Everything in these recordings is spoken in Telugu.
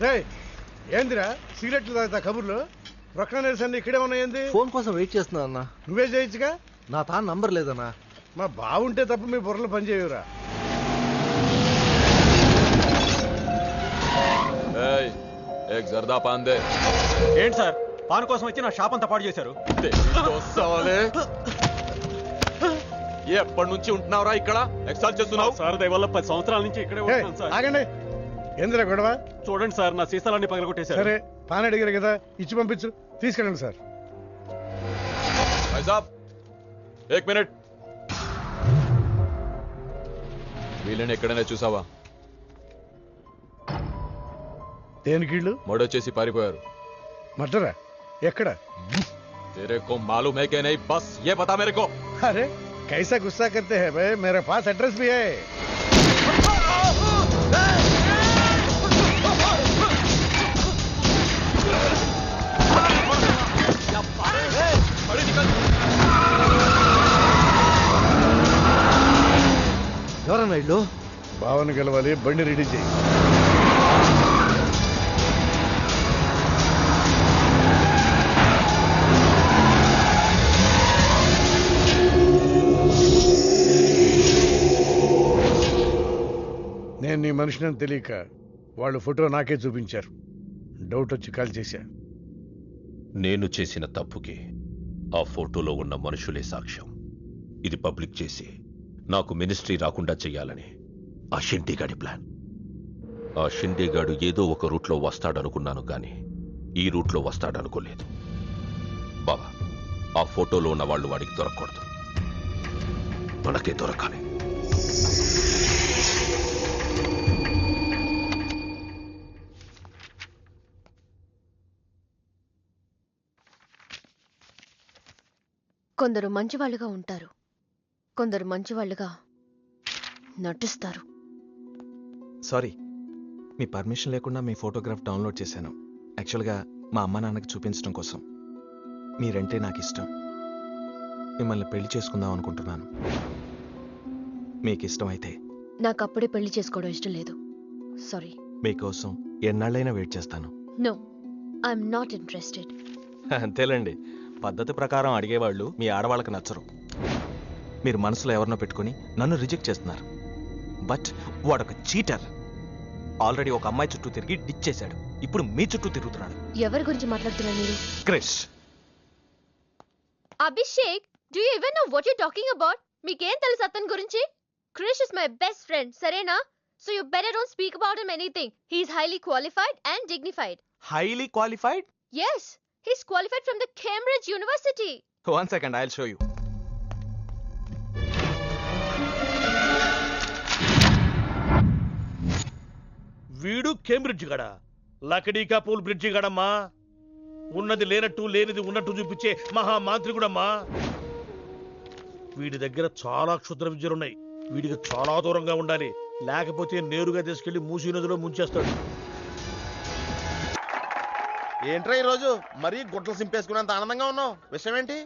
రేయ్ ఏందిరా సిగరెట్లు తాగుతా కబుర్లు ప్రొక్లనేషన్ అన్ని ఇక్కడే ఉన్నాయండి. ఫోన్ కోసం వెయిట్ చేస్తున్నా అన్న. నువ్వే చేయొచ్చుగా. నా తాను నంబర్ లేదన్నా. మా బావుంటే తప్ప మీ బుర్రలు పనిచేయవురా. జర్దా పాన్ దే. ఏంటి సార్ పాన్ కోసం వచ్చి నా షాప్ అంతా పాడు చేశారు. ఎప్పటి నుంచి ఉంటున్నావురా ఇక్కడ? ఎక్స్ట్రా చేస్తున్నావు సార్ దయవల్ల 10 సంవత్సరాల నుంచి ఇక్కడే ఉంటున్నాను సార్. ఆగండి. ఏందిరా గొడవ? చూడండి సార్ నా సీసాలన్నీ పగలగొట్టేశారు. సరే పాన్ అడిగారు కదా ఇచ్చి పంపించు. తీసుకెళ్ళండి సార్. भाई साहब एक मिनट. వీళ్ళని ఎక్కడైనా చూసావా? దేనికిళ్ళు మొడొచ్చేసి పారిపోయారు. మటరా ఎక్కడ? तेरे को मालूम है कि नहीं? बस ये बता मेरे को. अरे कैसा गुस्सा करते हैं भाई, मेरे पास एड्रेस भी है. ఎవరన్నా ఇల్లు? బావని గెలవాలి, బండి రెడీ చేయి. నేను నీ మనిషిని తెలియక వాళ్ళు ఫోటో నాకే చూపించారు. డౌట్ వచ్చి కాల్ చేశా. నేను చేసిన తప్పుకి ఆ ఫోటోలో ఉన్న మనుషులే సాక్ష్యం. ఇది పబ్లిక్ చేసి నాకు మినిస్ట్రీ రాకుండా చెయ్యాలని ఆ షిండీగాడి ప్లాన్. ఆ షిండీగాడు ఏదో ఒక రూట్లో వస్తాడనుకున్నాను కానీ ఈ రూట్లో వస్తాడనుకోలేదు. బాబా, ఆ ఫోటోలో ఉన్న వాళ్ళు వాడికి దొరకకూడదు, మనకే దొరకాలి. కొందరు మంచివాళ్ళుగా ఉంటారు, కొందరు మంచివాళ్ళుగా నటిస్తారు. సారీ, మీ పర్మిషన్ లేకుండా మీ ఫోటోగ్రాఫ్ డౌన్లోడ్ చేశాను. యాక్చువల్గా మా అమ్మ నాన్నకి చూపించడం కోసం. మీరంటే నాకు ఇష్టం. మిమ్మల్ని పెళ్లి చేసుకుందాం అనుకుంటున్నాను. మీకు ఇష్టం అయితే. నాకు అప్పుడే పెళ్లి చేసుకోవడం ఇష్టం లేదు. సారీ. మీకోసం ఎన్నాళ్ళైనా వెయిట్ చేస్తాను. No, I'm not interested. అంతేలేండి, పద్ధతి ప్రకారం అడిగేవాళ్ళు మీ ఆడవాళ్ళకి నచ్చరు. మీరు మనసులో ఎవరినో పెట్టుకుని నన్ను రిజెక్ట్ చేస్తున్నారు. బట్ వాడొక చీటర్. ఆల్రెడీ ఒక అమ్మాయి చుట్టూ తిరిగి డిచ్ చేశాడు. ఇప్పుడు మీ చుట్టూ తిరుగుతున్నాడు. ఎవరి గురించి మాట్లాడుతున్నారు మీరు? Krish. Abhishek, do you even know what you talking about? మీకేం తెలుసు అతని గురించి? Krish is my best friend, సరేనా? So you better don't speak about him anything. He is highly qualified and dignified. Highly qualified? Yes, he's qualified from the Cambridge University. 1 second, I'll show you. వీడు కేంబ్రిడ్జ్ గడ, లకడీకా పూల్ బ్రిడ్జి గడమ్మా. ఉన్నది లేనట్టు లేనిది ఉన్నట్టు చూపించే మహామాంత్రికుడమ్మా. వీడి దగ్గర చాలా క్షుద్ర విద్యలున్నాయి. వీడికి చాలా దూరంగా ఉండాలి, లేకపోతే నేరుగా తీసుకెళ్లి మూసీ నదిలో ముంచేస్తాడు. ఏంట్రా ఈరోజు మరీ గుడ్లు సింపేసుకున్నంత ఆనందంగా ఉన్నావు? విషయం ఏంటి?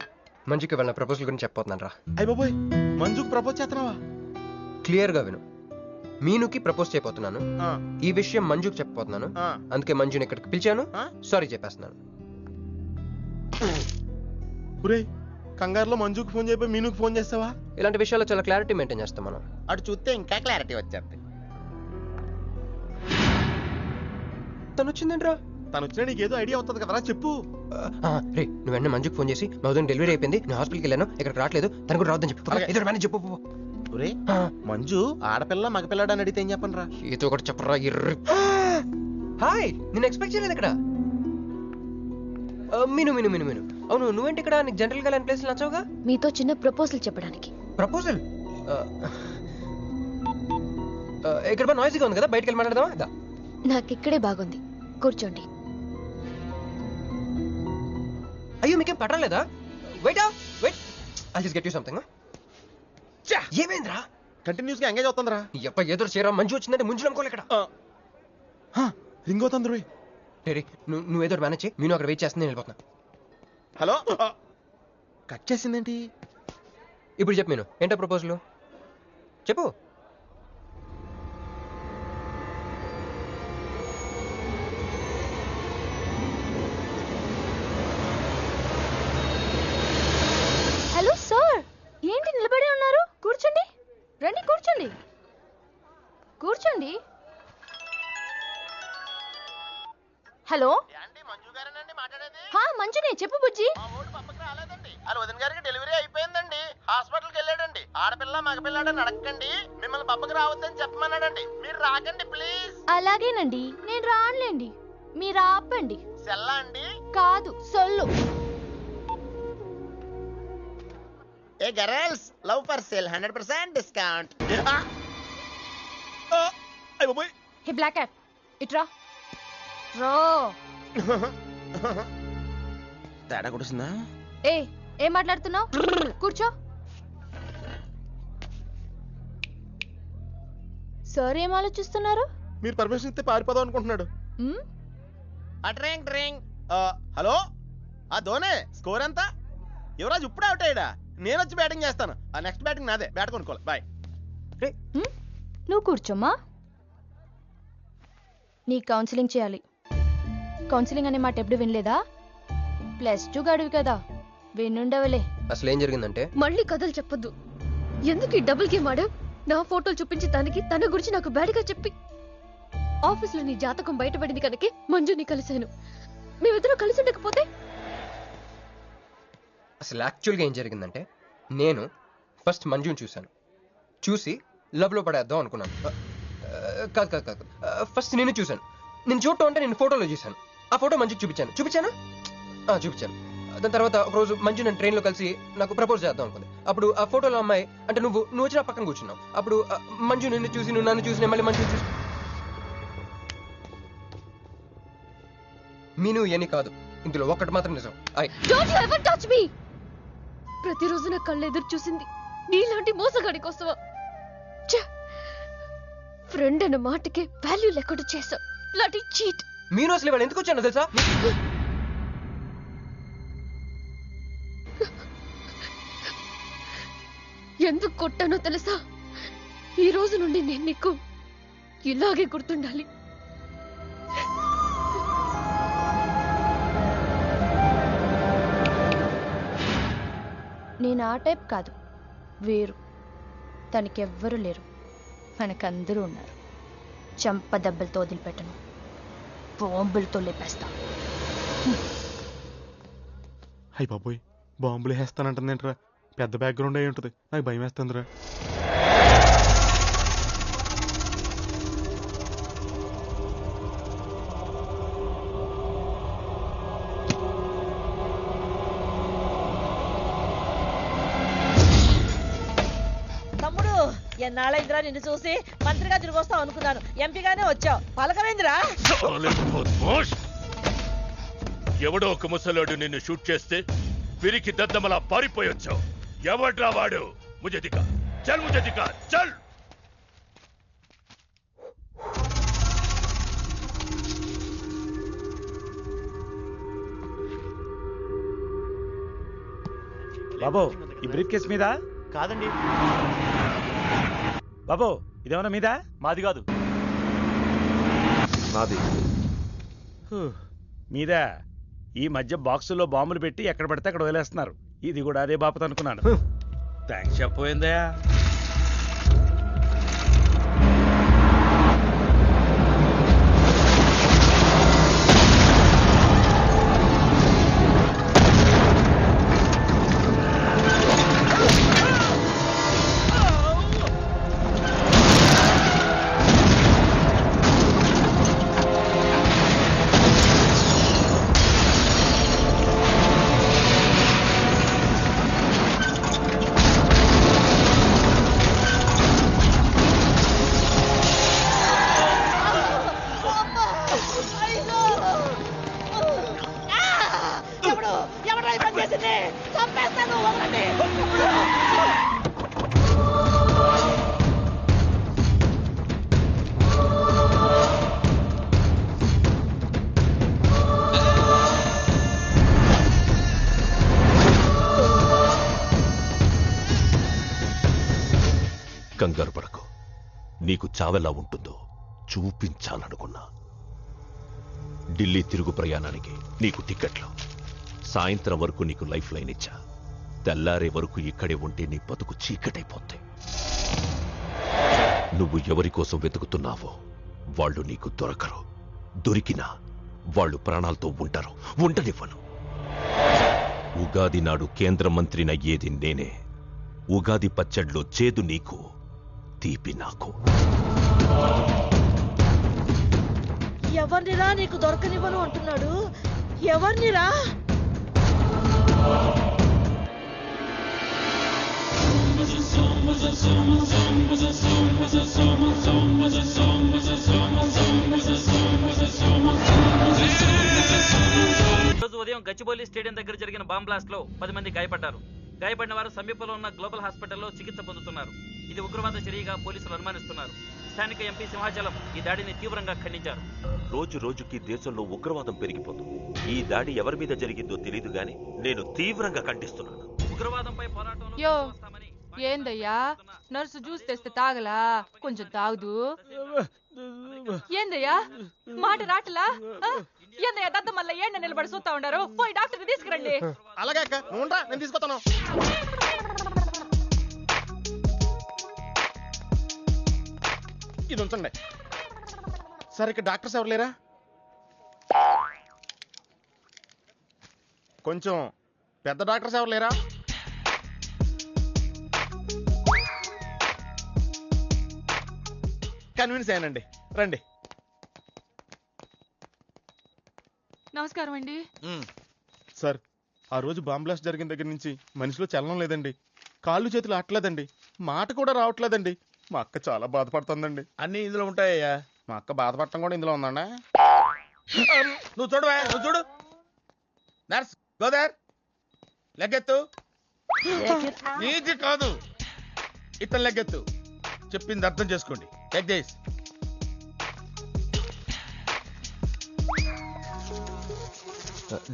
మంజుకి వెళ్ళిన ప్రపోజల్ గురించి చెప్పబోతున్నాను రా. అయ్య బాబోయ్, మంజుకి ప్రపోజ్ చేస్తున్నావా? క్లియర్ గా విను. మీనుకి ప్రపోజ్ చేయబోతున్నాను. ఈ విషయం మంజుకి చెప్పబోతున్నాను. అందుకే మంజుని ఇక్కడికి పిలిచాను. సారీ చెప్పేస్తున్నాను. కంగారులో మంజుకి ఫోన్ చేయబోయి మీనుకి ఫోన్ చేస్తావా? ఇలాంటి విషయాల్లో చాలా క్లారిటీ మెయింటైన్ చేస్తాం మనం. అటు చూస్తే ఇంకా క్లారిటీ వచ్చేది. తను వచ్చిందేంట్రా? తను వచ్చినా నీకేదో ఐడియా అవుతుంది కదరా, చెప్పు. రే, నువ్వు వెంటనే మంజుకి ఫోన్ చేసి మా ఉదయం డెలివరీ అయిపోయింది, నేను హాస్పిటల్కి వెళ్ళాను, ఇక్కడికి రావట్లేదు, తను కూడా రావద్దని చెప్పు. ఏదో మేనేజ్ చెప్పు. మంజు ఆడపిల్ల మగపిల్లాడు అని అడిగితే ఏం చెప్పండి రా? ఏదో ఒకటి చెప్పరా. హాయ్, నేను ఎక్స్పెక్ట్ చేయలేదు ఇక్కడ. మీను మీను మీను మీను అవును, నువ్వేంటి ఇక్కడ? నీకు జనరల్ గా ప్లేస్ నచ్చవుగా? మీతో చిన్న ప్రపోజల్ చెప్పడానికి. ప్రపోజల్? ఇక్కడ నాయిసీగా ఉంది కదా, బయటకు వెళ్ళి మాట్లాడదామా? నాకు ఇక్కడే బాగుంది, కూర్చోండి. అయ్యో, మీకేం పట్టలేదా? Wait wait, I just get you something. ఏమైందిరా? కంటిన్యూస్ గా ఎంగేజ్ అవుతుందిరా. ఎప్ప ఏదో చేయరా, మంజు వచ్చిందంటే ముంజు అనుకోలే ఇక్కడ. రింగ్ అవుతుంది రోయ్. నువ్వు ఏదో మేనేజ్ చేయి, నేను అక్కడ వెయిట్ చేస్తుంది, నేను వెళ్ళిపోతున్నా. హలో, కట్ చేసిందేంటి? ఇప్పుడు చెప్పు మీను, ఏంటో ప్రపోజల్ చెప్పు. హలో ఏంటి మంజు గారేనండి మాట్లాడేది? హా మంజునే చెప్పు బుజ్జి. మా ఊరు పక్కకి రాలేదండి. వాళ్ళ వదిన గారికి డెలివరీ అయిపోయిందండి. హాస్పిటల్కి వెళ్ళాడండి. ఆడపిల్ల మగపిల్లాడని అడగండి, మిమ్మల్ని పక్కకి రావద్దని చెప్పమన్నాడండి. మీరు రాకండి ప్లీజ్. అలాగేనండి, నేను రానులేండి, మీరు ఆపండి. సెల్లా అండి? కాదు సొల్లు. Hey girls, love for sale 100% discount. Hey black cat ఇట్రా రా. తేడా కొడుతుందా? ఏం మాట్లాడుతున్నావు? కూర్చో. సార్ ఏం ఆలోచిస్తున్నారు? మీరు పర్మిషన్ ఇస్తే పారిపోదాం అనుకుంటున్నాడు. Drink drink. హలో, ఆ ధోనే స్కోర్ ఎంత? యువరాజ్ ఇప్పుడు అవుట్ అయ్యాడా? నేను వచ్చి బ్యాటింగ్ చేస్తాను. ఆ నెక్స్ట్ బ్యాటింగ్ నాదే. బ్యాట్ కొనుక్కోవాలి. బాయ్. నువ్వు కూర్చోమ్మా. నీ కౌన్సిలింగ్ చేయాలి. కౌన్సిలింగ్ అనే మాట ఎప్పుడు వినలేదా? +2 గడువు కదా, వినుండవలే. అసలు ఏం జరిగిందంటే మళ్ళీ కథలు చెప్పొద్దు. ఎందుకు ఈ డబుల్ గేమ్ ఆడావు? నా ఫోటోలు చూపించి తన గురించి నాకు బ్యాడ్గా చెప్పి ఆఫీస్లో నీ జాతకం బయటపడింది కనుకే మంజుని కలిశాను. మేమిద్దరం కలిసి ఉండకపోతే? అసలు యాక్చువల్గా ఏం జరిగిందంటే నేను ఫస్ట్ మంజుని చూశాను. చూసి లవ్లో పడేద్దాం అనుకున్నాను. కాదు కాదు కాదు, ఫస్ట్ నేను చూశాను. నేను చూడటం అంటే నేను ఫోటోలో చూశాను. ఆ ఫోటో మంజుకి చూపించాను. దాని తర్వాత ఒకరోజు మంజు నేను ట్రైన్లో కలిసి నాకు ప్రపోజ్ చేద్దాం అనుకుంది. అప్పుడు ఆ ఫోటోలో అమ్మాయి అంటే నువ్వు వచ్చి నా పక్కన కూర్చున్నావు. అప్పుడు మంజు నిన్ను చూసి నువ్వు నన్ను చూసి మళ్ళీ మంజుని చూసి మీను ఇవన్నీ కాదు, ఇందులో ఒక్కటి మాత్రం నిజం. Don't you ever touch me! ప్రతిరోజు నా కళ్ళు ఎదురు చూసింది నీలాంటి మోసగాడి కోసమా? ఫ్రెండ్ అన్న మాటకే వాల్యూ లేకుండా చేశావు. లాంటి చీట్. మీను అసలు ఇవాళ ఎందుకు వచ్చాను తెలుసా? ఎందుకు కొట్టానో తెలుసా? ఈ రోజు నుండి నేను నీకు ఇలాగే గుర్తుండాలి. నేను ఆ టైప్ కాదు, వేరు. తనకెవ్వరూ లేరు, మనకందరూ ఉన్నారు. చంప దెబ్బలతో వదిలిపెట్టను, బాంబులతో లేపేస్తా. అయ్యి బాబోయ్, బాంబులు వేస్తానంటుందేంట్రా? పెద్ద బ్యాక్గ్రౌండ్ అయి ఉంటుంది, నాకు భయం వేస్తుందిరా. తమ్ముడు, ఎన్నాళ్ళైందిరా నిన్ను చూసి? మంత్రిగా తిరిగి వస్తావు అనుకున్నాను, ఎంపీగానే వచ్చావు. పలకవేందిరా? ఎవడో ఒక ముసలోడు నిన్ను షూట్ చేస్తే పిరికి దద్దమలా పారిపోయొచ్చావు. ఎవడ్రా వాడు? ముझे दिखा, चल मुझे दिखा, चल. బాబు, ఈ బ్రీఫ్ కేస్ మీద? కాదండి బాబు, ఇదేమన్నా మీద? మాది కాదు. నాది. మీద ఈ మధ్య బాక్సుల్లో బాంబులు పెట్టి ఎక్కడ పడితే అక్కడ వదిలేస్తున్నారు. ఇది కూడా అదే బాపత అనుకున్నాను. థ్యాంక్స్ చెప్పబోయిందయా. ఎవడో ఈ పని చేసింది? చంపేస్తాను, వదలండి. కంగారు పడకు. నీకు చావెలా ఉంటుందో చూపించాలనుకున్నా. ఢిల్లీ తిరుగు ప్రయాణానికి నీకు టిక్కెట్లు. సాయంత్రం వరకు నీకు లైఫ్ లైన్ ఇచ్చా. తెల్లారే వరకు ఇక్కడే ఉంటే నీ బతుకు చీకటైపోద్ది. నువ్వు ఎవరి కోసం వెతుకుతున్నావో వాళ్ళు నీకు దొరకరు. దొరికినా వాళ్ళు ప్రాణాలతో ఉంటారు. ఉండనివ్వను. ఉగాది నాడు కేంద్ర మంత్రినయ్యేది నేనే. ఉగాది పచ్చడ్లో చేదు నీకు, తీపి నాకు. ఎవరినిరా నీకు దొరకనివ్వను అంటున్నాడు? ఎవరినిరా? రోజు ఉదయం గచ్చిబౌలి స్టేడియం దగ్గర జరిగిన బాంబ్ బ్లాస్ట్ లో 10 మంది గాయపడ్డారు. గాయపడిన వారు సమీపంలో ఉన్న గ్లోబల్ హాస్పిటల్లో చికిత్స పొందుతున్నారు. ఇది ఉగ్రవాద చర్యగా పోలీసులు అనుమానిస్తున్నారు. స్థానిక ఎంపీ సింహాచలం ఈ దాడిని తీవ్రంగా ఖండించారు. రోజు రోజుకి దేశంలో ఉగ్రవాదం పెరిగిపోతుంది. ఈ దాడి ఎవరి మీద జరిగిందో తెలియదు గాని నేను తీవ్రంగా ఖండిస్తున్నాను. ఉగ్రవాదంపై పోరాటంలో యో ఏందయ్యా నర్సు జ్యూస్ తెస్తే తాగలా? కొంచెం తాగుదు. ఏందయ్యా మాట రాటలా? ఏందయ్యా దద్ద మళ్ళీ ఏండ నిలబడి చూస్తా ఉండారు? పోయి డాక్టర్ తీసుకురండి. అలాగే అక్క, నువ్వురా, నేను తీసుకొస్తాను. ఇది ఉంచండి. సార్ ఇక్కడ డాక్టర్స్ ఎవరు లేరా? కొంచెం పెద్ద డాక్టర్స్ ఎవరు లేరా? కన్విన్స్ అయ్యానండి, రండి. నమస్కారం అండి. సార్, ఆ రోజు బాంబ్ బ్లాస్ట్ జరిగిన దగ్గర నుంచి మనిషిలో చలనం లేదండి. కాళ్ళు చేతులు ఆటలేదండి, మాట కూడా రావట్లేదండి. మా అక్క చాలా బాధపడుతుందండి. అన్ని ఇందులో ఉంటాయ్యా. మా అక్క బాధపడటం కూడా ఇందులో ఉందండి. నువ్వు చూడవా, నువ్వు చూడు. నర్స్ గోదర్, లెగ్గెత్తు. నీది కాదు, ఇతను లెగ్గెత్తు. చెప్పింది అర్థం చేసుకోండి. Take this.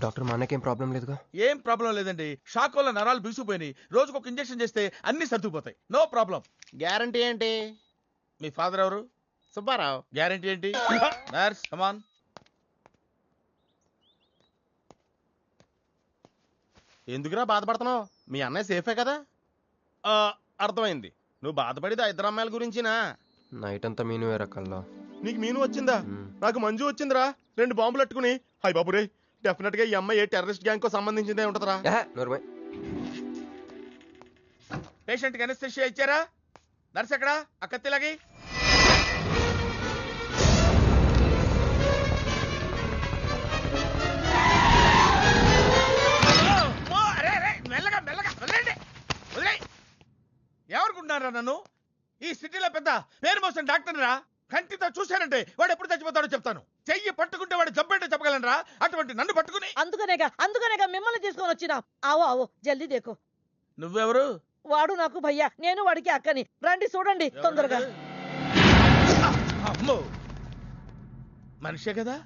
డాక్టర్ మా అన్నకేం ప్రాబ్లం లేదుగా? ఏం ప్రాబ్లం లేదండి. షాక్ వల్ల నరాలు బిగుసిపోయినాయి. రోజుకు ఒక ఇంజెక్షన్ చేస్తే అన్ని సర్దుకుపోతాయి. No problem. గ్యారంటీ ఏంటి? మీ ఫాదర్ ఎవరు? సుబ్బారావు. గ్యారంటీ ఏంటి? నర్స్ కమాన్. ఎందుకురా బాధపడుతున్నావు? మీ అన్నయ్య సేఫే కదా? అర్థమైంది. నువ్వు బాధపడేది ఆ ఇద్దరు అమ్మాయిల గురించినా? నైట్ అంతా మీను రకాల్లో. నీకు మీను వచ్చిందా? నాకు మంజు వచ్చిందిరా. 2 బాంబులు అట్టుకుని. హాయ్ బాబు రే, డెఫినెట్ గా ఈ అమ్మాయి ఏ టెర్రరిస్ట్ గ్యాంగ్ కో సంబంధించిందే ఉంటదరా. పేషెంట్ కి అనస్థెషియా ఇచ్చారా? నర్స్ ఎక్కడా? ఆ కత్తిలాగి. మెల్లగా మెల్లగా వదిలేండి, వదిలే. ఎవరుకుంటున్నారా నన్ను? ఈ సిటీలో పెద్ద పేరు మోసం డాక్టర్ రా. కంటితో చూశానంటే వాడు ఎప్పుడు చచ్చిపోతాడో చెప్తాను. చెయ్యి పట్టుకుంటే వాడు జబ్బేంటో చెప్పగలనరా? అటువంటి నన్ను పట్టుకుని. అందుకనేగా మిమ్మల్ని తీసుకొని వచ్చినా. ఆవో ఆవో జల్దీ దేకో. నువ్వెవరు? వాడు నాకు భయ్యా, నేను వాడికి అక్కని. రండి చూడండి తొందరగా. అమ్మో, మనిషే కదా?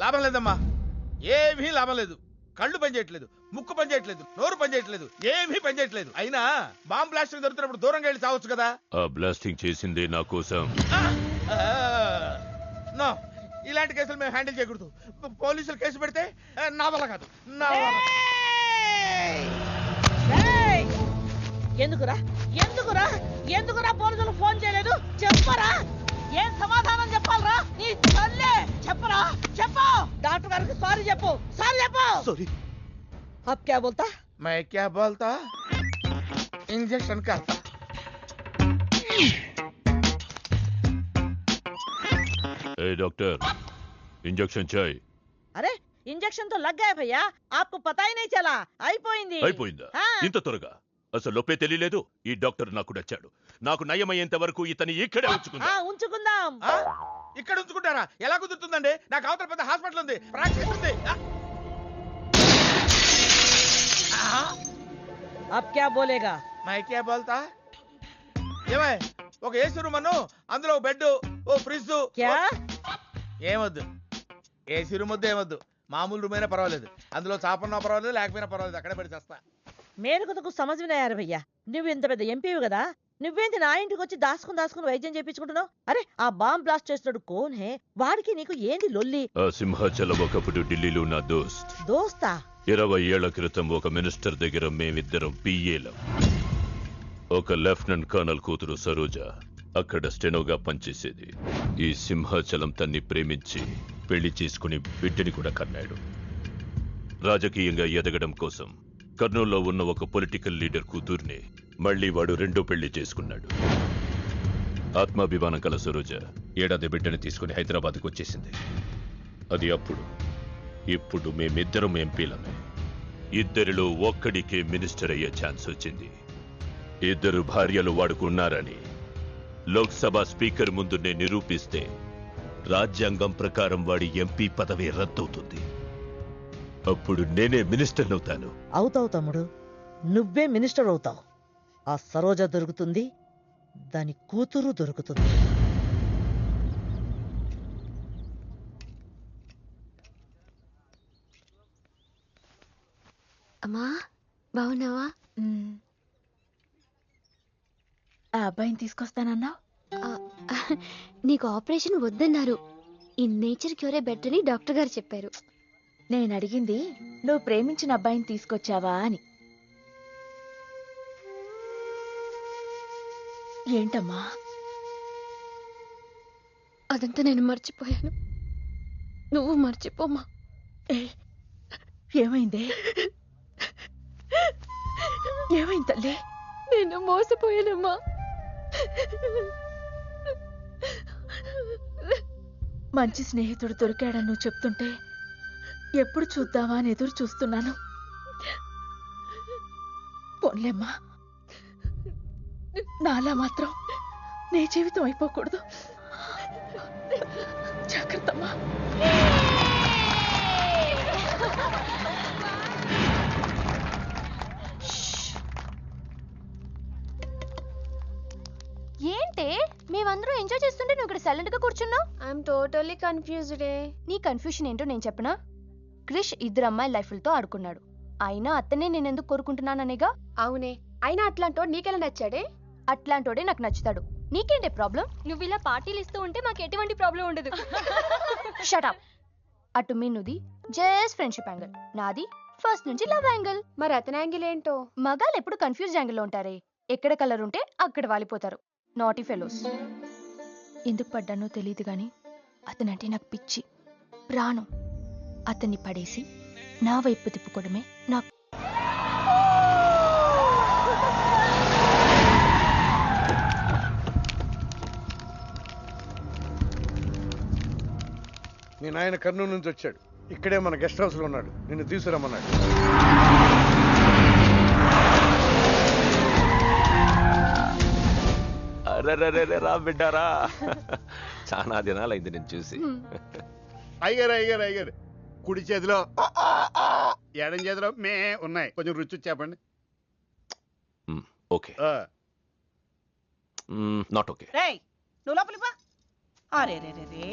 లాభం లేదమ్మా, ఏమీ లాభం లేదు. కళ్ళు పనిచేయట్లేదు, ముక్కు పనిచేయట్లేదు, నోరు పనిచేయట్లేదు, ఏమీ పనిచేయట్లేదు. అయినా బాంబ్ బ్లాస్టింగ్ జరుగుతున్నప్పుడు దూరంగా వెళ్ళి చావచ్చు కదా. ఆ బ్లాస్టింగ్ చేసిందే నా కోసం. నో, ఇలాంటి కేసులు మేము హ్యాండిల్ చేయకూడదు. పోలీసులు కేసు పెడితే నా వల్ల కాదు, నా వల్ల. ఎందుకురా ఎందుకురా ఎందుకురా పోలీసులు ఫోన్ చేయలేదు? చెప్పరా, ఏం సమాధానం చెప్పాలరా? నీ తల్లే చెప్పరా, చెప్పు. డాక్టర్ గారికి సారీ చెప్పు, సారీ చెప్పు. సారీ. अब क्या बोलता? मैं क्या बोलता? इंजेक्शन करता. ए डॉक्टर, इंजेक्शन चाहिए. अरे इंजेक्शन तो लग गया भैया, आपको पता ही नहीं चला. అయిపోయింది. అయిపోయిందా? ఇంత త్వరగా? అసలు లోపే తెలియలేదు. ఈ డాక్టర్ నాకు నచ్చాడు. నాకు నయమయ్యేంత వరకు ఇతని ఇక్కడే ఉంచుకుందాం. ఇక్కడ ఉంచుకుంటారా? ఎలా కుదురుతుందండి? నాకు అవతల పెద్ద హాస్పిటల్ ఉంది, ప్రాక్టీస్ ఉంది. अब क्या बोलेगा? मैं क्या बोलता? ఏమై, ఒక ఏసీ రూమ్ అను, అందులో ఓ బెడ్, ఓ ఫ్రిడ్జ్. क्या? ఏమొద్దు, ఏసీ రూమ్ వద్దు, ఏమొద్దు. మామూలు రూమ్ అయినా పర్వాలేదు. అందులో చాపన్నా పర్వాలేదు, లేకపోయినా పర్వాలేదు. అక్కడే పడి చేస్తా. मेरे को तो कुछ समझ में नहीं आ रहा भैया. నువ్వు ఇంత పెద్ద ఎంపీవి కదా, నువ్వేంటి నా ఇంటికి వచ్చి దాసుకుని వైద్యం చేయించుకుంటున్నావు? అరే ఆ బాంబ్ బ్లాస్ట్ చేస్తున్నాడు కోన్ హే, వాడికి నీకు ఏంది లొల్లి? ఆ సింహాచలం ఒకప్పుడు ఢిల్లీలో నా దోస్త్. దోస్తా? 20 ఏళ్ల క్రితం ఒక మినిస్టర్ దగ్గర మేమిద్దరం పిఏలం. ఒక లెఫ్టినెంట్ కర్నల్ కూతురు సరోజ అక్కడ స్టెనోగా పనిచేసేది. ఈ సింహాచలం తన్ని ప్రేమించి పెళ్లి చేసుకుని బిడ్డని కూడా కన్నాడు. రాజకీయంగా ఎదగడం కోసం కర్నూల్లో ఉన్న ఒక పొలిటికల్ లీడర్ కూతుర్ని మళ్లీ వాడు రెండో పెళ్లి చేసుకున్నాడు. ఆత్మాభిమానం కల సరోజ ఏడాది బిడ్డని తీసుకుని హైదరాబాద్కు వచ్చేసింది. అది అప్పుడు. ఇప్పుడు మేమిద్దరం ఎంపీలమే. ఇద్దరిలో ఒక్కడికే మినిస్టర్ అయ్యే ఛాన్స్ వచ్చింది. ఇద్దరు భార్యలు వాడుకున్నారని లోక్సభ స్పీకర్ ముందు నేను నిరూపిస్తే రాజ్యాంగం ప్రకారం వాడి ఎంపీ పదవి రద్దవుతుంది. అప్పుడు నేనే మినిస్టర్ అవుతాను. అవుతావు తమ్ముడు, నువ్వే మినిస్టర్ అవుతావు. ఆ సరోజ దొరుకుతుంది, దాని కూతురు దొరుకుతుంది. అమ్మా బాగున్నావా? ఆ అబ్బాయిని తీసుకొస్తానన్నావు. నీకు ఆపరేషన్ వద్దన్నారు. ఈ నేచర్ క్యూరే బెటర్ అని డాక్టర్ గారు చెప్పారు. నేను అడిగింది నువ్వు ప్రేమించిన అబ్బాయిని తీసుకొచ్చావా అని. ఏంటమ్మా? అదంతా నేను మర్చిపోయాను. నువ్వు మర్చిపోమ్మా. ఏమైంది? ఏమైంది తల్లి? నేను మోసపోయానమ్మా. మంచి స్నేహితుడు దొరికాడని నువ్వు చెప్తుంటే ఎప్పుడు చూద్దామా అని ఎదురు చూస్తున్నాను. పోన్లేమ్మా, నాలా మాత్రం నీ జీవితం అయిపోకూడదు. జాగ్రత్తమ్మా. ఏంటే మేమందరూ ఎంజాయ్ చేస్తుంటే నువ్వు ఇక్కడ సైలెంట్ గా కూర్చున్నావు? I'm totally confused. నీ కన్ఫ్యూషన్ ఏంటో నేను చెప్పనా? క్రిష్ ఇద్దరు అమ్మాయి లైఫ్లతో ఆడుకున్నాడు. అయినా అతనే నేనెందుకు కోరుకుంటున్నాననేగా. అవునే, అయినా అట్లాంటోడు నీకెలా నచ్చాడే? అట్లాంటోడే నాకు నచ్చుతాడు. నీకేంటే ప్రాబ్లం? నువ్వు ఇలా పార్టీలు ఇస్తూ ఉంటే మాకు ఎటువంటి ప్రాబ్లం ఉండదు. షటప్. అటు మీనుది జస్ట్ ఫ్రెండ్షిప్ యాంగిల్, నాది ఫస్ట్ నుంచి లవ్ యాంగిల్. మరి అతని యాంగిల్ ఏంటో? మగాళ్ళు ఎప్పుడు కన్ఫ్యూజ్ యాంగిల్ లో ఉంటారే. ఎక్కడ కలర్ ఉంటే అక్కడ వాలిపోతారు. Naughty fellows. ఎందుకు పడ్డానో తెలియదు గాని అతనంటే నాకు పిచ్చి, ప్రాణం. అతన్ని పడేసి నా వైపు తిప్పుకోవడమే నాకు. మీ నాయన కర్నూలు నుంచి వచ్చాడు. ఇక్కడే మన గెస్ట్ హౌస్ లో ఉన్నాడు. నిన్ను తీసుకురమ్మన్నాడు. రా బిడ్డారా, చాలా దినాలైంది నేను చూసి. అయ్యారు కుడి చేతిలో ఎడం చేతిలో మే ఉన్నాయి. కొంచెం రుచి చెప్పండి. Okay, not okay. రేయ్ నువ్వు లోపలికి పా. అరే రే రే రే,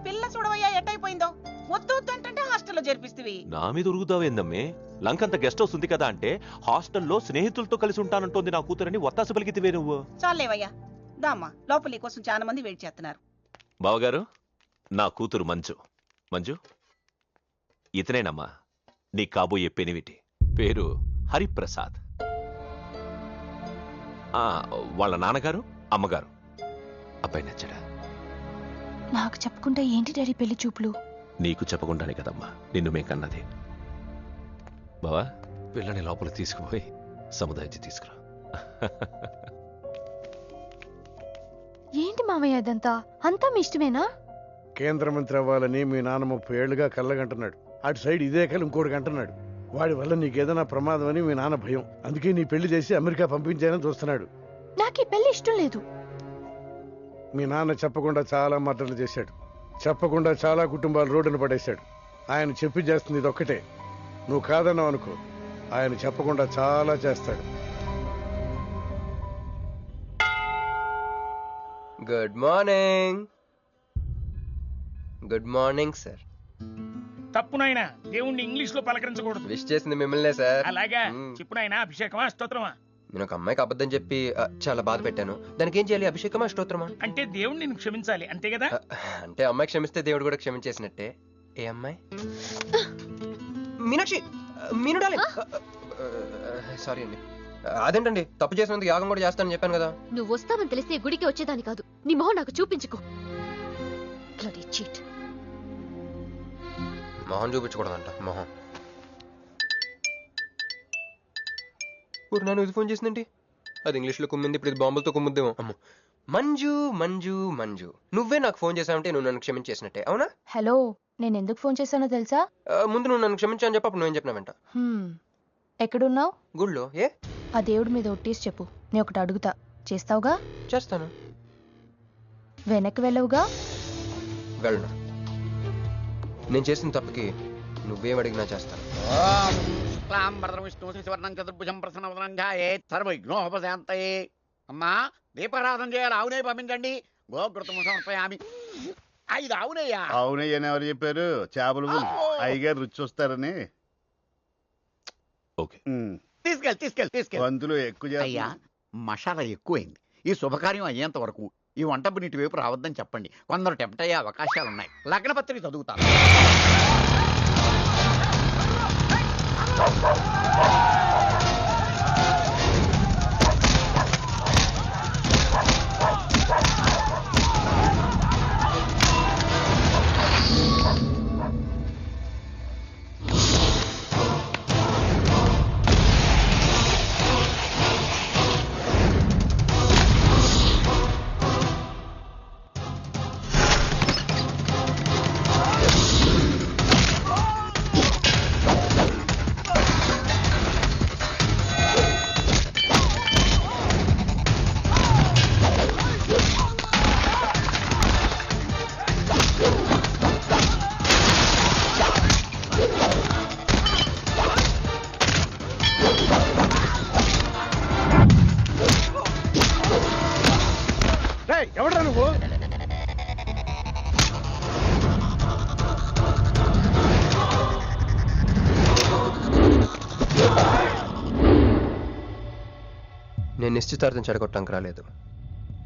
పిల్ల చూడవయ్యా ఎట్టయిపోయిందో. వద్దు వద్దు అంటే హాస్టల్లో చేర్పిస్తేవి. నా మీద ఉరుగుతావేందమ్మే? లంకంత గెస్ట్ హౌస్ ఉంది కదా అంటే హాస్టల్లో స్నేహితులతో కలిసి ఉంటానంటోంది నా కూతురని ఒత్తాస పలికితివే నువ్వు. చాలేవయ్యా, దామ్మా లోపలి కోసం చాలా మంది వెయిట్ చేస్తున్నారు. బావగారు, నా కూతురు మంజు. మంజు, ఇతనేనమ్మా నీ కాబోయే పెనివిటి. పేరు హరిప్రసాద్. వాళ్ళ నాన్నగారు అమ్మగారు. అబ్బాయి నచ్చడా? నాకు చెప్పుకుంటే ఏంటి డాడీ పెళ్లి చూపులు? నీకు చెప్పకుండానే కదమ్మా నిన్ను మే కన్నది. బావా, పిల్లని లోపల తీసుకుపోయి సముదాయించి తీసుకురా. ఏంటి మావయ్య అదంతా? అంతా మీ ఇష్టమేనా? కేంద్ర మంత్రి అవ్వాలని మీ నాన్న 30 ఏళ్లుగా కళ్ళగంటున్నాడు. అటు సైడ్ ఇదే కళ్ళు ఇంకోటికి అంటున్నాడు. వాడి వల్ల నీకేదైనా ప్రమాదం అని మీ నాన్న భయం. అందుకే నీ పెళ్లి చేసి అమెరికా పంపించాలని చూస్తున్నాడు. నాకు ఈ పెళ్లి ఇష్టం లేదు. మీ నాన్న చెప్పకుండా చాలా మర్డర్లు చేశాడు. చెప్పకుండా చాలా కుటుంబాలు రోడ్డును పడేశాడు. ఆయన చెప్పి చేస్తుంది ఇదొక్కటే. నువ్వు కాదన్నావు అనుకో, ఆయన చెప్పకుండా చాలా చేస్తాడు. Good morning. Good morning sir. తప్పు నాయనా, దేవుణ్ణి ఇంగ్లీష్ లో పలకరించకూడదు. విష్ చేసింది మిమ్మల్నే సార్. అలాగా చెప్పు నాయనా. అభిషేకమా స్తోత్రమా? నేను ఒక అమ్మాయికి అబద్ధం చెప్పి చాలా బాధ పెట్టాను. దానికి ఏం చేయాలి? అభిషేకమా స్తోత్రమా? అంటే దేవుడు నిన్ను క్షమించాలి అంతే కదా? అంటే అమ్మాయి క్షమిస్తే దేవుడు కూడా క్షమించేసినట్టే. ఏ అమ్మాయి? మీనాక్షి, మీను డార్లింగ్. సారీ అండి. అదేంటండి, తప్పు చేసినందుకు యాగం కూడా చేస్తానని చెప్పాను కదా. నువ్వు వస్తావని తెలిస్తే గుడికి వచ్చేదాని కాదు. నీ మొహం నాకు చూపించుకో. మొహం చూపించకూడదంట. మొహం నన్ను ఇది ఫోన్ చేసిందండి. అది ఇంగ్లీష్లో కుమ్మింది, ఇప్పుడు ఇది బాంబులతో కుమ్ముద్దేమో. అమ్మో. మంజు మంజు మంజు, నువ్వే నాకు ఫోన్ చేసావంటే నువ్వు నన్ను క్షమించేసినట్టే, అవునా? హలో, నేను ఎందుకు ఫోన్ చేశానో తెలుసా? ముందు నువ్వు నన్ను క్షమించాను చెప్పు, అప్పుడు నువ్వేం చెప్పినావంట. ఎక్కడున్నావు? గుళ్ళో. ఏ? ఆ దేవుడి మీద ఒట్టేసి చెప్పు, నేను ఒకటి అడుగుతా, చేస్తావుగా? చేస్తాను. వెనక్కి వెళ్ళవుగా? వెళ్ళను. నేను చేసిన తప్పుకి నువ్వేం అడిగినా చేస్తాను. విష్ణు శివర్ణం చతుర్భుజం ప్రసన్నవదనం ధ్యాయేత్ సర్వవిఘ్నోపశాంతయే. అమ్మా, దీపారాధన చేయాలి. ఆవునే పంపించండి. గోకృతము సమర్పయామి. 5 ఆవునయ్యా. అవునయ్యని ఎవరు చెప్పారు? చేపలు అయ్యగారు రుచి చూస్తారని. తీసుకెళ్ళి వంతులు ఎక్కువ. అయ్యా, మసాలా ఎక్కువైంది. ఈ శుభకార్యం అయ్యేంత వరకు ఈ వంట నీటి వైపు రావద్దని చెప్పండి. కొందరు టెంప్ట్ అయ్యే అవకాశాలున్నాయి. లగ్నపత్రిక చదువుతాను. ఎవడ్రా నువ్వు? నేను నిశ్చితార్థం చెడగొట్టడానికి రాలేదు.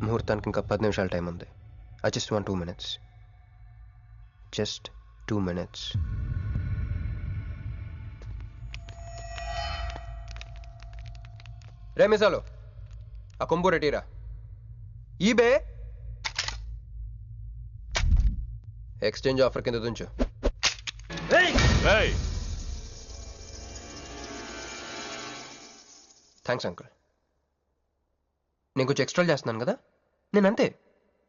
ముహూర్తానికి ఇంకా 10 నిమిషాల టైం ఉంది. I just want 2 minutes. Just 2 minutes. రే మిసాలు, ఆ కొంబు రెటీరా. ఈబే ఎక్స్చేంజ్ ఆఫర్ కింద తుంచు. Thanks uncle. నేను కొంచెం ఎక్స్ట్రా చేస్తున్నాను కదా, నేను అంతే.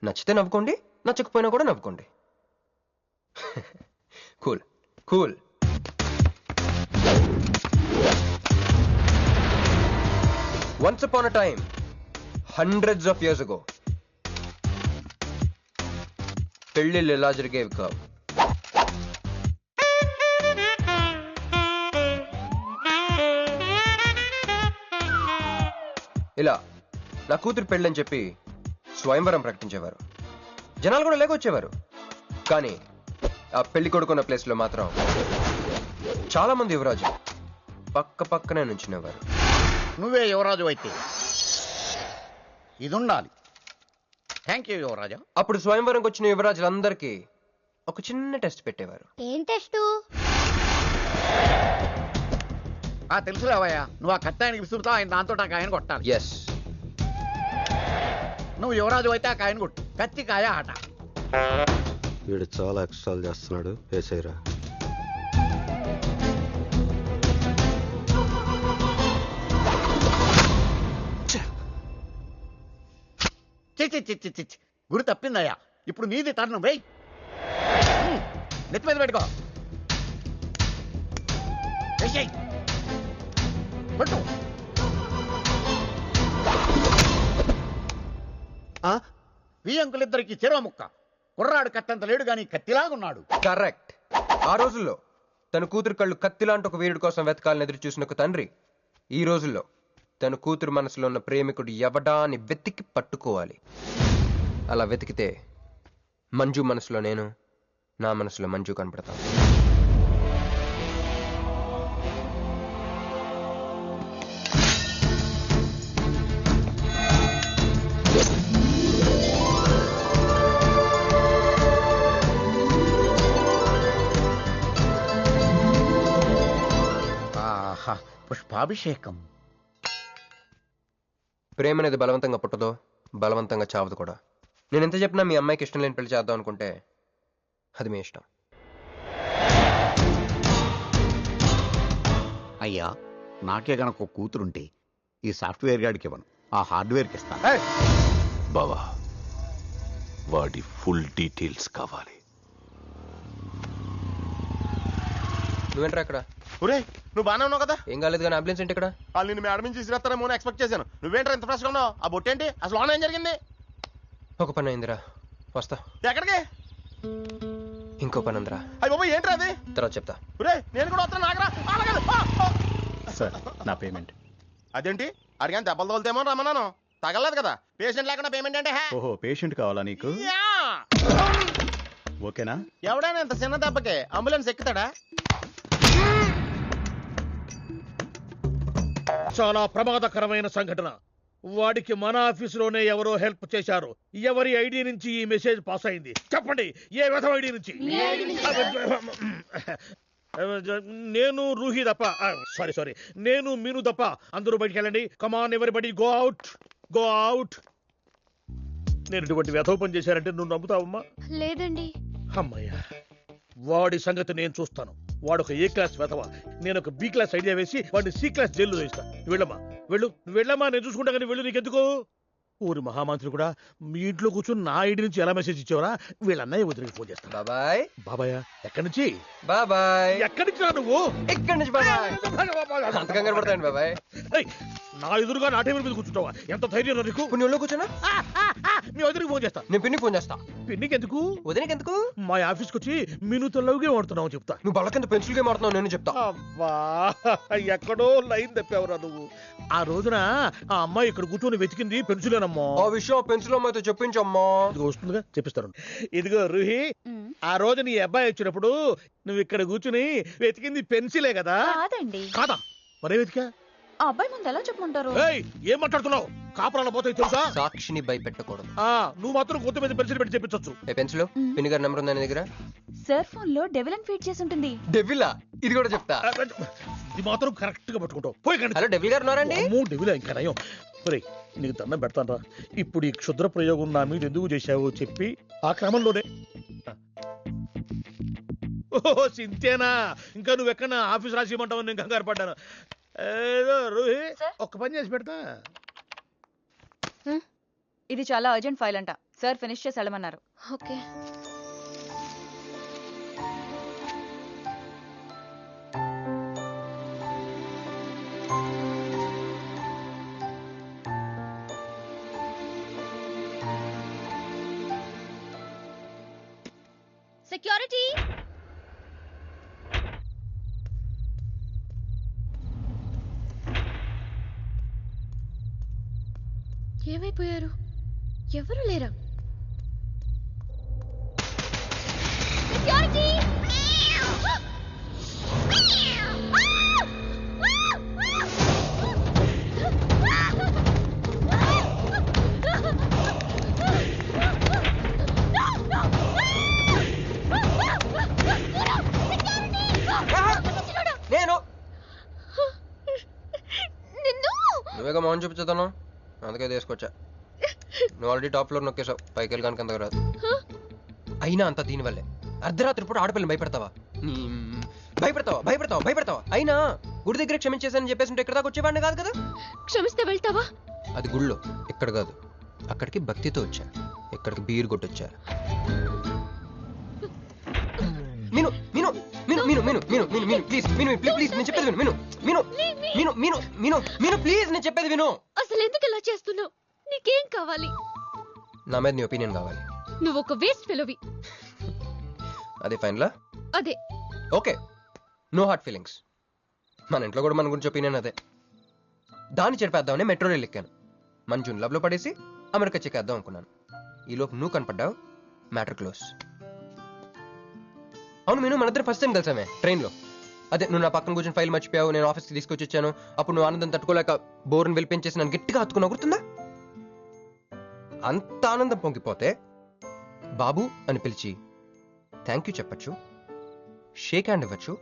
నచ్చితే నవ్వుకోండి, నచ్చకపోయినా కూడా నవ్వుకోండి. Cool cool. Once upon a time, hundreds of years ago, పెళ్ళిళ్ళు ఎలా జరిగేవి కావు. ఇలా నా కూతురు పెళ్ళని చెప్పి స్వయంవరం ప్రకటించేవారు. జనాలు కూడా లేకొచ్చేవారు. కానీ ఆ పెళ్లి కొడుకున్న ప్లేస్లో మాత్రం చాలా మంది యువరాజు పక్క పక్కనే నుంచునేవారు. నువ్వే యువరాజు అయితే ఇది ఉండాలి. థ్యాంక్ యూ యువరాజా. అప్పుడు స్వయంవరంకి వచ్చిన యువరాజులందరికీ ఒక చిన్న టెస్ట్ పెట్టేవారు. ఏం టెస్ట్? తెలుసులేవయ్యా, నువ్వు ఆ కత్తాయనికి విసురుతావు, ఆయన దాంతో ఆ కాయను కొట్టాలి. ఎస్. నువ్వు యువరాజు అయితే ఆ కాయను కొట్టు. కత్తి కాయ ఆట. వీడు చాలా ఎక్స్ట్రాలు చేస్తున్నాడు. వేసేయరా. చిచ్చి గురి తప్పిందయ్యా. ఇప్పుడు నీది టర్న్. వెయ్, నెత్తి మీద పెట్టుకో. పట్టు. ఈ అంకులిద్దరికి చెరవ ముక్క. కుర్రాడు కత్తంత లేడు గాని కత్తిలాగున్నాడు. కరెక్ట్. ఆ రోజుల్లో తన కూతురు కళ్ళు కత్తిలాంటి ఒక వీరుడి కోసం వెతకాలని ఎదురు చూసిన ఒక తండ్రి ఈ రోజుల్లో తన కూతురు మనసులో ఉన్న ప్రేమికుడు ఎవడా అని వెతికి పట్టుకోవాలి. అలా వెతికితే మంజు మనసులో నేను, నా మనసులో మంజు కనపడతాను. పుష్పాభిషేకం. ప్రేమ అనేది బలవంతంగా పుట్టదో, బలవంతంగా చావదు కూడా. నేను ఎంత చెప్పినా మీ అమ్మాయికి ఇష్టం లేని పెళ్లి చేద్దాం అనుకుంటే అది మీ ఇష్టం. అయ్యా, నాకే గనక ఒక కూతురుంటే ఈ సాఫ్ట్వేర్ గాడికి ఇవ్వను, ఆ హార్డ్వేర్కి ఇస్తాను. బావా, వాడి ఫుల్ డీటెయిల్స్ కావాలి. నువ్వేంట్రా ఇక్కడ? ఒరే, నువ్వు బాగానే ఉన్నావు కదా? ఏం కాలేదు కానీ అంబులెన్స్ ఏంటి ఇక్కడ? వాళ్ళు నిన్ను మేడం నుంచి తీసుకురాస్తారేమో అని ఎక్స్పెక్ట్ చేశాను. నువ్వేంట్రా ఇంత ఫ్రెష్గా ఉన్నావు? ఆ బొట్టేంటి? అసలు లోన ఏం జరిగింది? ఒక పని అయిందిరా, వస్తా. ఎక్కడికి? ఇంకో పని ఉందిరా. అయ్యి బాబు, ఏంట్రా అది? తర్వాత చెప్తా. ఒరే, నేను కూడా వస్తాను, నాగరా. సార్, నా పేమెంట్. అదేంటి అడిగాను, దెబ్బలు తోలుతేమో రమ్మన్నాను. తగలలేదు కదా. పేషెంట్ లేకుండా పేమెంట్ అంటే ఓహో, పేషెంట్ కావాలా నీకు? ఓకేనా? ఎవడైనా ఇంత చిన్న దెబ్బకే అంబులెన్స్ ఎక్కుతాడా? చాలా ప్రమాదకరమైన సంఘటన. వాడికి మన ఆఫీసులోనే ఎవరో హెల్ప్ చేశారు. ఎవరి ఐడి నుంచి ఈ మెసేజ్ పాస్ అయింది? చెప్పండి, ఏ విధం ఐడి నుంచి? నేను రూహి తప్ప, సారీ, నేను మీను తప్ప అందరూ బయటికి వెళ్ళండి. కమాన్ ఎవరిబడి, గో అవుట్, గో అవుట్. నేను ఇటువంటి వ్యధవ పని చేశానంటే నువ్వు నమ్ముతావమ్మా? లేదండి. అమ్మయ్యా, వాడి సంగతి నేను చూస్తాను. వాడు ఒక ఏ క్లాస్ వెధవ, నేను ఒక బి క్లాస్ ఐడియా వేసి వాడిని సి క్లాస్ జైల్లో వేస్తా. వెళ్ళమ్మా, వెళ్ళమ్మా, నేను చూసుకుంటా. కానీ వెళ్ళు, నీకెందుకు? ఊరి మహామంత్రి కూడా మీ ఇంట్లో కూర్చొని నా ఐడి నుంచి ఎలా మెసేజ్ ఇచ్చావరా? వీళ్ళన్నయ్య వదిలికి ఫోన్ చేస్తాను. బాబాయ్. బాబాయ్ ఎక్కడి నుంచి? బాబాయ్. ఎక్కడి నుంచి రా నువ్వు? ఇక్కడి నుంచి బాబాయ్. అంత కంగారు పడతాయండి బాబాయ్. నా ఎదురుగా నా టేబుల్ మీద కూర్చుంటావా? ఎంత ధైర్యం నీకు? కొన్ని ఒళ్ళు కూర్చున్నా మీ వదిలికి ఫోన్ చేస్తా. నేను పిన్నికి ఫోన్ చేస్తా. పిన్నికి ఎందుకు? వదినకి ఎందుకు? మా ఆఫీస్కి వచ్చి మీనుతో లవ్గే వాడుతున్నావు చెప్తా. నువ్వు బళ్ళ కింద పెన్సిల్ గేమ్ ఆడుతున్నావు, నేను చెప్తా. అబ్బా, ఎక్కడో లైన్ తప్పావురా నువ్వు. ఆ రోజున ఆ అమ్మాయి ఇక్కడ కూర్చొని వెతికింది పెన్సిలేనమ్మా. ఆ విషయం పెన్సిల్ అమ్మాయితో చెప్పించమ్మా. ఇదిగో వస్తుందిగా, చెప్పిస్తాను. ఇదిగో రూహి, ఆ రోజు నీ అబ్బాయి వచ్చినప్పుడు నువ్వు ఇక్కడ కూర్చుని వెతికింది పెన్సిలే కదా? కాదండి. కాదా? మరే వెతికా? ఆ అబ్బాయి ముందు ఎలా చెప్పమంటారు? ఏం మాట్లాడుతున్నావు? కాపురాల పోతాయి తెలుసా? సాక్షిని భయపెట్టకూడదు. నువ్వు మాత్రం కొత్త మీద పెన్సిల్ పెట్టి చెప్పించొచ్చు. పెన్సిల్ పిన్ని గారి నెంబర్ ఉందా నీ దగ్గర? సార్ ఫోన్ లో డెవిల్ అని ఫీడ్ చేసి ఉంటుంది. డెవిలా? ఇది కూడా చెప్తా. ఇది మాత్రం కరెక్ట్ గా పట్టుకుంటావు. పోయి. హలో, డెవిల్ గారు ఉన్నారండి? డెవిల్ ఇంకా నయం. నీకు దండం పెడతాను. ఇప్పుడు ఈ క్షుద్ర ప్రయోగం నా మీద ఎందుకు చేశావో చెప్పి ఆ క్రమంలోనే. ఓహో, సింతేనా? ఇంకా నువ్వెక్కడ ఆఫీస్ రాసిమంటావు? నేను కంగారు పడ్డాను. ఏదో రూహి, ఒక్క పని చేసి పెడతా. ఇది చాలా అర్జెంట్ ఫైల్ అంట. సార్ ఫినిష్ చేసి వెళ్ళమన్నారు. ఓకే. సెక్యూరిటీ. ఏమైపోయారు? ఎవరు లేరా? సెక్యూరిటీ. నేను నువ్వేగా మోహన్ చూపించుతాను, అందుకే తీసుకొచ్చా. నువ్వు ఆల్రెడీ టాప్ ఫ్లోర్ నొక్కేసావు, పైకి వెళ్ళడానికి అంతకు రాదు. అయినా అంత దీనివల్లే అర్ధరాత్రి పూట ఆడపిల్లని భయపెడతావా? భయపెడతావా? అయినా గుడి దగ్గర క్షమించేసానని చెప్పేసి ఉంటే ఇక్కడ దాకా వచ్చేవాడిని కాదు కదా. క్షమిస్తే వెళ్తావా? అది గుళ్ళో, ఇక్కడ కాదు. అక్కడికి భక్తితో వచ్చా, ఇక్కడికి బీర్ కొట్టొచ్చా. మీను మీను మీను మీను మీను మీను మీను మీను ప్లీజ్, మీను ప్లీజ్, నేను చెప్పేది విను. మీను మీను మీను మీను మీను ప్లీజ్, నేను చెప్పేది విను. అసలు ఎందుకు ఇలా చేస్తున్నావు? నీకేం కావాలి? నా మీద నీ ఒపీనియన్ కావాలి. నువ్వు ఒక వేస్ట్ ఫెలోవి. అదే ఫైనలా? అదే. Okay, no heart feelings. మన ఇంట్లో కూడా మన గురించి ఒపీనియన్ అదే. దాన్ని చెరిపేద్దామని మెట్రో రైల్ ఎక్కాను. మంజుని లవ్లో పడేసి అమెరికా చెక్కేద్దాం అనుకున్నాను. ఈలోపు నువ్వు కనపడ్డావు, మ్యాటర్ క్లోజ్. అవును మీను, మన ఇద్దరు ఫస్ట్ టైం కలిసామే ట్రైన్లో. అదే నువ్వు నా పక్కన కూర్చొని ఫైల్ మర్చిపోయావు, నేను ఆఫీస్కి తీసుకొచ్చి వచ్చాను. అప్పుడు నువ్వు ఆనందం తట్టుకోలేక బోర్ని వెళ్ళిపించేసి నన్ను గట్టిగా హత్తుకున్నావు, గుర్తుందా? అంత ఆనందం పొంగిపోతే బాబు అని పిలిచి థ్యాంక్ యూ చెప్పచ్చు, షేక్ హ్యాండ్ ఇవ్వచ్చు,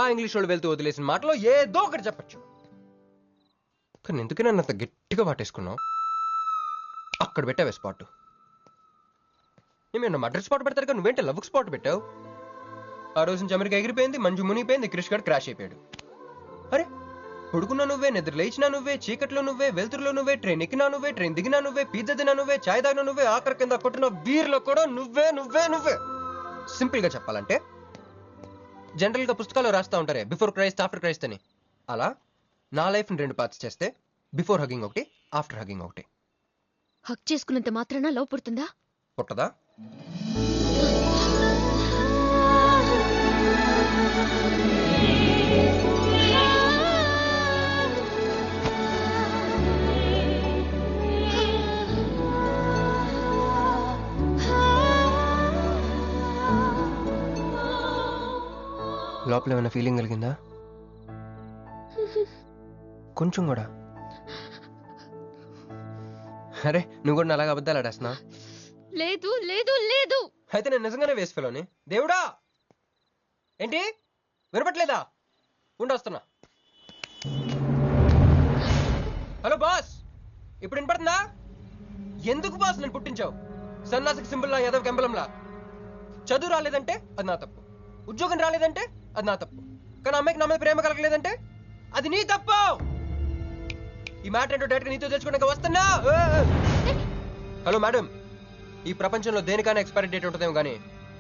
ఆ ఇంగ్లీష్ వాళ్ళు వెళ్తూ వదిలేసిన మాటలో ఏదో ఒకటి చెప్పచ్చు. కానీ ఎందుకు నన్ను అంత గట్టిగా వాటేసుకున్నావు? అక్కడ పెట్టావే స్పాట్. నేను మర్డర్ స్పాట్ పెడతారు కదా, నువ్వేంటి లవ్ స్పాట్ పెట్టావు? ఆ రోజు నుంచి అమెరికా ఎగిరిపోయింది, మంజు మునిగిపోయింది, క్రిష్ గారు క్రాష్ అయిపోయాడు. అరే పడుకున్నా నువ్వే, నిద్ర లేచినా నువ్వే, చీకట్లో నువ్వే, వెలుతురులో నువ్వే, ట్రైన్ ఎక్కినా నువ్వే, ట్రైన్ దిగినా నువ్వే, పిజ్జా తినా నువ్వే, చాయ్ తాగినా నువ్వే, ఆఖరి కింద కొట్టిన బీర్లో కూడా నువ్వే నువ్వే నువ్వే. సింపుల్ గా చెప్పాలంటే జనరల్ గా పుస్తకాలు రాస్తా ఉంటారే బిఫోర్ క్రైస్ట్ ఆఫ్టర్ క్రైస్ట్ అని, అలా నా లైఫ్ ని 2 పార్ట్స్ చేస్తే బిఫోర్ హగింగ్ ఒకటి, ఆఫ్టర్ హగింగ్ ఒకటి. హక్ చేసుకున్నంత మాత్రాన లవ్ పుడుతుందా? పుట్టదా? లోపల ఏమైనా ఫీలింగ్ కలిగిందా? కొంచెం కూడా? అరే నువ్వు కూడా అలాగే అబద్ధాలు ఆడేస్తున్నా? లేదు లేదు లేదు. అయితే నేను నిజంగానే వేసుకెళ్ళని. దేవుడా ఏంటి వినపట్లేదా? ఉండొస్తున్నా. హలో బాస్, ఇప్పుడు వినపడుతుందా? ఎందుకు బాస్ నేను పుట్టించావు? సన్నాసికి సింబల్లా, యాదవ్ కెంబలంలా. చదువు రాలేదంటే అది నా తప్పు, ఉద్యోగం రాలేదంటే అది నా తప్పు, కానీ అమ్మాయికి నా మీద ప్రేమ కలగలేదంటే అది నీ తప్పు. ఈ మ్యాటర్ ఏంటో డైరెక్ట్గా నీతో తెచ్చుకోవడానికి వస్తున్నా. హలో మేడం, ఈ ప్రపంచంలో దేనికైనా ఎక్స్పైరీ డేట్ ఉంటుందేమో కానీ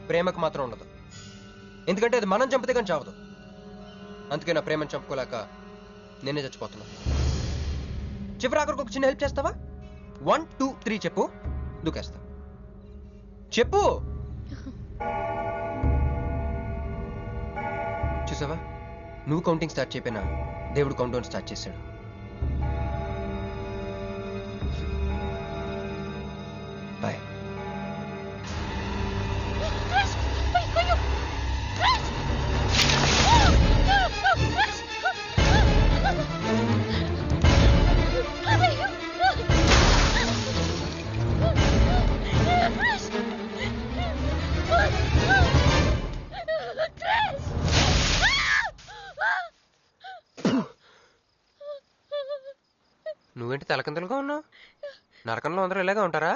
ప్రేమకు మాత్రం ఉండదు. ఎందుకంటే అది మనం చంపితే కానీ చావదు. అందుకే నా ప్రేమను చంపుకోలేక నేనే చచ్చిపోతున్నా. చివరి ఆఖరికి ఒక చిన్న హెల్ప్ చేస్తావా? 1 2 3 చెప్పు, దూకేస్తా. చెప్పు. చూసావా, నువ్వు కౌంటింగ్ స్టార్ట్ చేయపోయినా దేవుడు కౌంట్ డౌన్ స్టార్ట్ చేశాడు. బాయ్. నువ్వేంటి తలకిందులుగా ఉన్నావు? నరకంలో అందరూ ఇలాగే ఉంటారా?